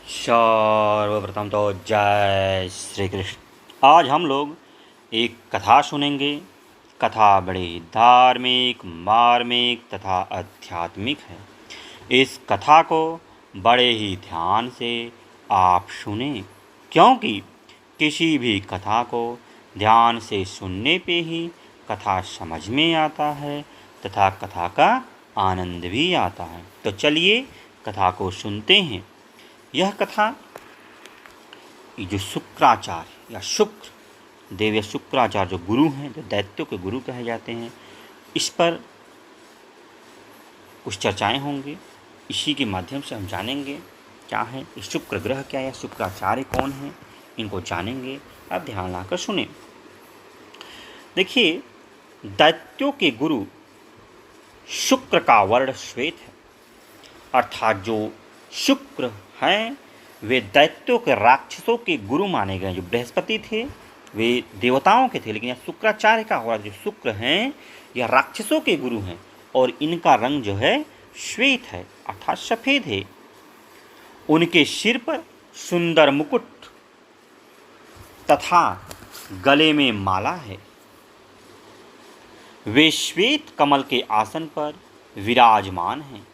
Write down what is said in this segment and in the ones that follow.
सर्वप्रथम तो जय श्री कृष्ण। आज हम लोग एक कथा सुनेंगे। कथा बड़ी धार्मिक, मार्मिक तथा आध्यात्मिक है। इस कथा को बड़े ही ध्यान से आप सुनें, क्योंकि किसी भी कथा को ध्यान से सुनने पे ही कथा समझ में आता है तथा कथा का आनंद भी आता है। तो चलिए कथा को सुनते हैं। यह कथा जो शुक्राचार्य या शुक्र देव या शुक्राचार्य जो गुरु हैं, जो दैत्यों के गुरु कहे जाते हैं, इस पर कुछ चर्चाएं होंगी। इसी के माध्यम से हम जानेंगे क्या है ये शुक्र ग्रह, क्या है शुक्राचार्य कौन है, इनको जानेंगे। आप ध्यान लाकर सुने। देखिए, दैत्यों के गुरु शुक्र का वर्ण श्वेत है, अर्थात जो शुक्र हैं वे दैत्यों के राक्षसों के गुरु माने गए। जो बृहस्पति थे वे देवताओं के थे, लेकिन यह शुक्राचार्य का हुआ जो शुक्र हैं यह राक्षसों के गुरु हैं और इनका रंग जो है श्वेत है, अर्थात सफ़ेद है। उनके सिर पर सुंदर मुकुट तथा गले में माला है। वे श्वेत कमल के आसन पर विराजमान हैं।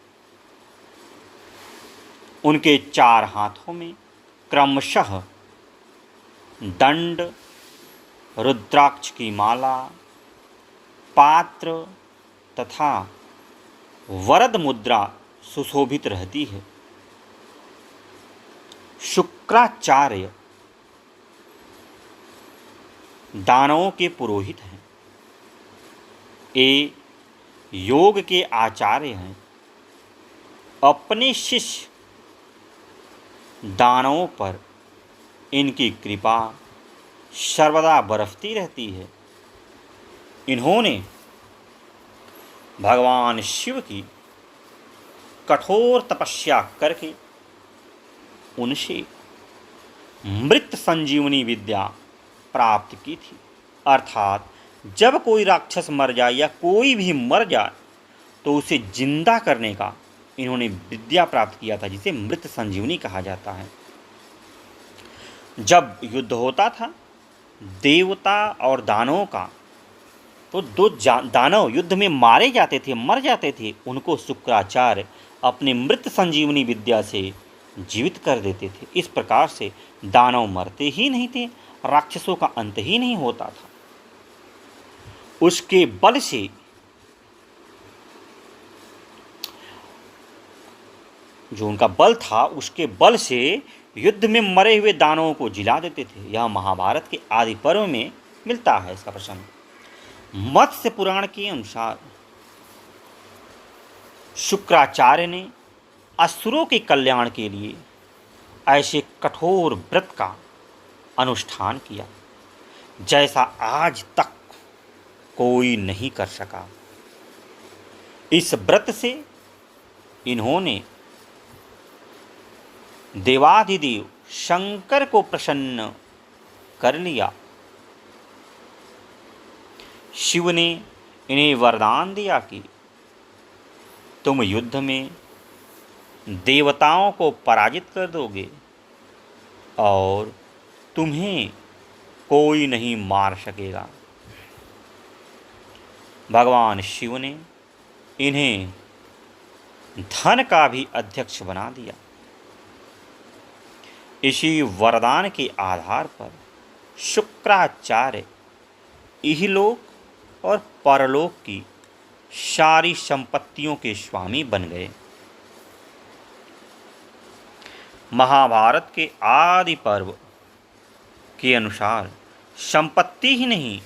उनके चार हाथों में क्रमशः दंड, रुद्राक्ष की माला, पात्र तथा वरद मुद्रा सुशोभित रहती है। शुक्राचार्य दानवों के पुरोहित हैं। ये योग के आचार्य हैं। अपने शिष्य दानवों पर इनकी कृपा सर्वदा बरसती रहती है। इन्होंने भगवान शिव की कठोर तपस्या करके उनसे मृत संजीवनी विद्या प्राप्त की थी। अर्थात जब कोई राक्षस मर जाए या कोई भी मर जाए तो उसे जिंदा करने का इन्होंने विद्या प्राप्त किया था, जिसे मृत संजीवनी कहा जाता है। जब युद्ध होता था देवता और दानवों का, तो दो दानव युद्ध में मारे जाते थे, मर जाते थे, उनको शुक्राचार्य अपने मृत संजीवनी विद्या से जीवित कर देते थे। इस प्रकार से दानव मरते ही नहीं थे, राक्षसों का अंत ही नहीं होता था। उसके बल से जो उनका बल था, उसके बल से युद्ध में मरे हुए दानवों को जिला देते थे। यह महाभारत के आदि पर्व में मिलता है इसका प्रसंग। मत्स्य पुराण के अनुसार शुक्राचार्य ने असुरों के कल्याण के लिए ऐसे कठोर व्रत का अनुष्ठान किया जैसा आज तक कोई नहीं कर सका। इस व्रत से इन्होंने देवाधिदेव शंकर को प्रसन्न कर लिया। शिव ने इन्हें वरदान दिया कि तुम युद्ध में देवताओं को पराजित कर दोगे और तुम्हें कोई नहीं मार सकेगा। भगवान शिव ने इन्हें धन का भी अध्यक्ष बना दिया। इसी वरदान के आधार पर शुक्राचार्य इहलोक और परलोक की सारी संपत्तियों के स्वामी बन गए। महाभारत के आदि पर्व के अनुसार संपत्ति ही नहीं,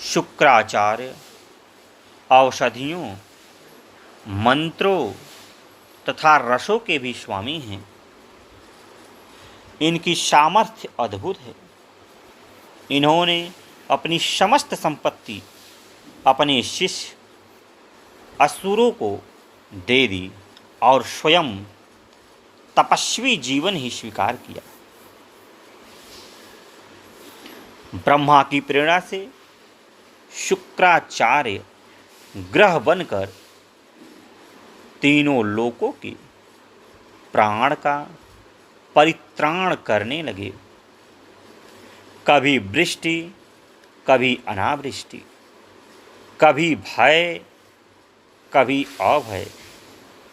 शुक्राचार्य औषधियों, मंत्रों तथा रसों के भी स्वामी हैं। इनकी सामर्थ्य अद्भुत है। इन्होंने अपनी समस्त संपत्ति अपने शिष्य असुरों को दे दी और स्वयं तपस्वी जीवन ही स्वीकार किया। ब्रह्मा की प्रेरणा से शुक्राचार्य ग्रह बनकर तीनों लोकों के प्राण का, परित्राण करने लगे। कभी वृष्टि, कभी अनावृष्टि, कभी भय, कभी अभय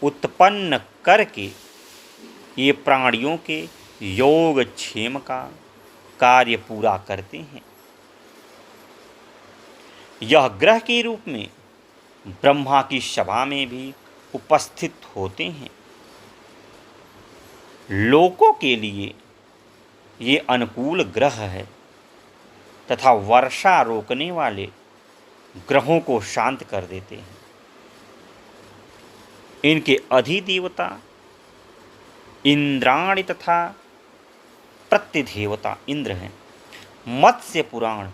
उत्पन्न करके ये प्राणियों के योगक्षेम का कार्य पूरा करते हैं। यह ग्रह के रूप में ब्रह्मा की सभा में भी उपस्थित होते हैं। लोकों के लिए ये अनुकूल ग्रह है तथा वर्षा रोकने वाले ग्रहों को शांत कर देते हैं। इनके अधिदेवता इंद्राणी तथा प्रतिदेवता इंद्र हैं। मत्स्य पुराण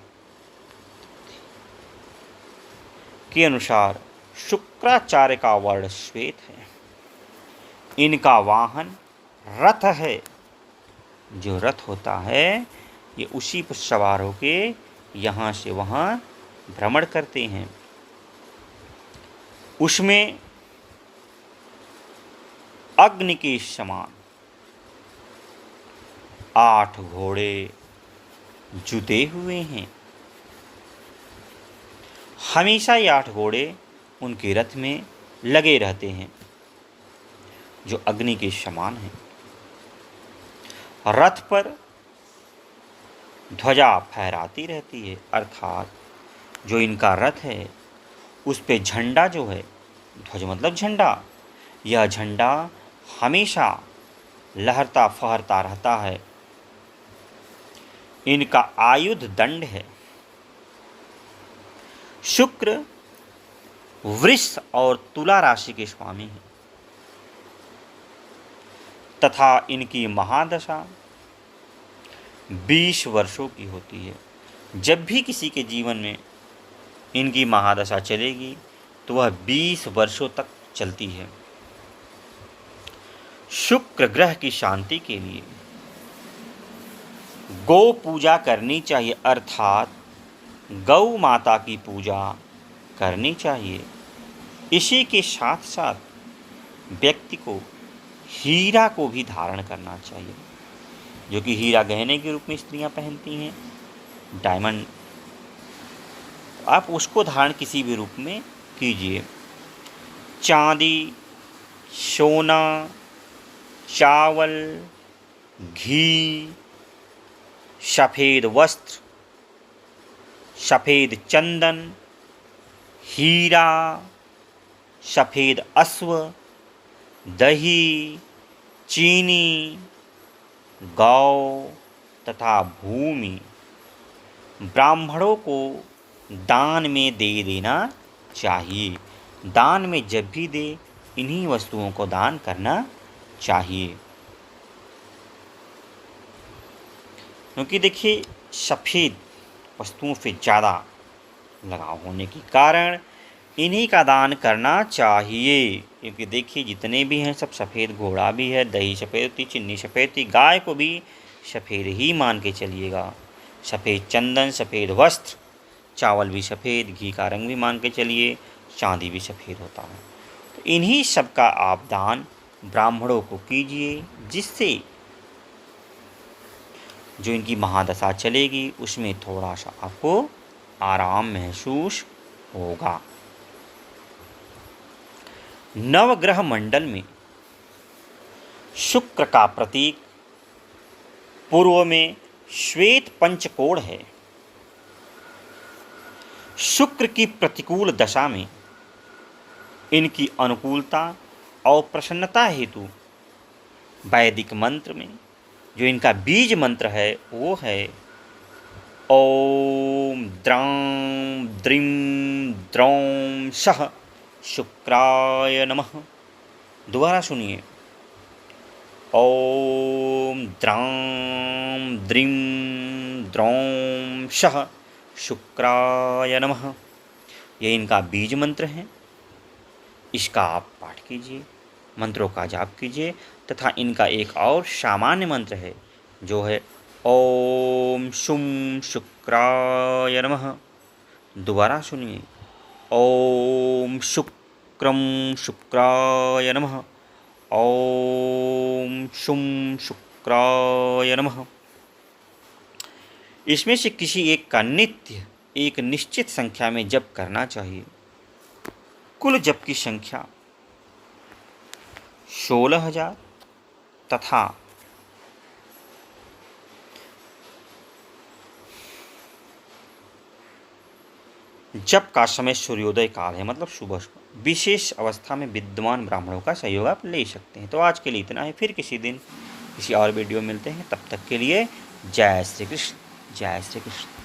के अनुसार शुक्राचार्य का वर्ण श्वेत है। इनका वाहन रथ है। जो रथ होता है ये उसी पर सवार होके यहाँ से वहाँ भ्रमण करते हैं। उसमें अग्नि के समान 8 घोड़े जुते हुए हैं। हमेशा ये 8 घोड़े उनके रथ में लगे रहते हैं जो अग्नि के समान हैं। रथ पर ध्वजा फहराती रहती है, अर्थात जो इनका रथ है उस पे झंडा जो है, ध्वज मतलब झंडा, यह झंडा हमेशा लहरता फहरता रहता है। इनका आयुध दंड है। शुक्र वृष और तुला राशि के स्वामी हैं तथा इनकी महादशा 20 वर्षों की होती है। जब भी किसी के जीवन में इनकी महादशा चलेगी तो वह 20 वर्षों तक चलती है। शुक्र ग्रह की शांति के लिए गौ पूजा करनी चाहिए, अर्थात गौ माता की पूजा करनी चाहिए। इसी के साथ साथ व्यक्ति को हीरा को भी धारण करना चाहिए, जो कि हीरा गहने के रूप में स्त्रियां पहनती हैं, डायमंड। आप उसको धारण किसी भी रूप में कीजिए। चांदी, सोना, चावल, घी, सफ़ेद वस्त्र, सफ़ेद चंदन, हीरा, सफ़ेद अश्व, दही, चीनी, गौ तथा भूमि ब्राह्मणों को दान में दे देना चाहिए। दान में जब भी दे इन्हीं वस्तुओं को दान करना चाहिए। क्योंकि देखिए सफ़ेद वस्तुओं से ज़्यादा लगाव होने के कारण इन्हीं का दान करना चाहिए। क्योंकि देखिए जितने भी हैं सब सफ़ेद, घोड़ा भी है, दही सफ़ेद थी, चीनी सफ़ेद थी, गाय को भी सफ़ेद ही मान के चलिएगा। सफ़ेद चंदन, सफ़ेद वस्त्र, चावल भी सफ़ेद, घी का रंग भी मान के चलिए, चांदी भी सफ़ेद होता है। तो इन्हीं सब का आप दान ब्राह्मणों को कीजिए, जिससे जो इनकी महादशा चलेगी उसमें थोड़ा सा आपको आराम महसूस होगा। नवग्रह मंडल में शुक्र का प्रतीक पूर्व में श्वेत पंचकोण है। शुक्र की प्रतिकूल दशा में इनकी अनुकूलता और प्रसन्नता हेतु वैदिक मंत्र में जो इनका बीज मंत्र है वो है ओम द्रां द्रीं द्रौं सः शुक्राय नमः। दोबारा सुनिए, ओम द्रां द्रीं द्रौं सः शुक्राय नमः। ये इनका बीज मंत्र है। इसका आप पाठ कीजिए, मंत्रों का जाप कीजिए तथा इनका एक और सामान्य मंत्र है जो है ओम शुं शुक्राय नमः। दोबारा सुनिए, ओम शुक्रं शुक्राय नमः, ओम शुं शुक्राय शुक्राय नमः। इसमें से किसी एक का नित्य एक निश्चित संख्या में जप करना चाहिए। कुल जप की संख्या 16,000 तथा जप का समय सूर्योदय काल है, मतलब सुबह। विशेष अवस्था में विद्वान ब्राह्मणों का सहयोग आप ले सकते हैं। तो आज के लिए इतना है, फिर किसी दिन किसी और वीडियो मिलते हैं। तब तक के लिए जय श्री कृष्ण, जय श्री कृष्ण।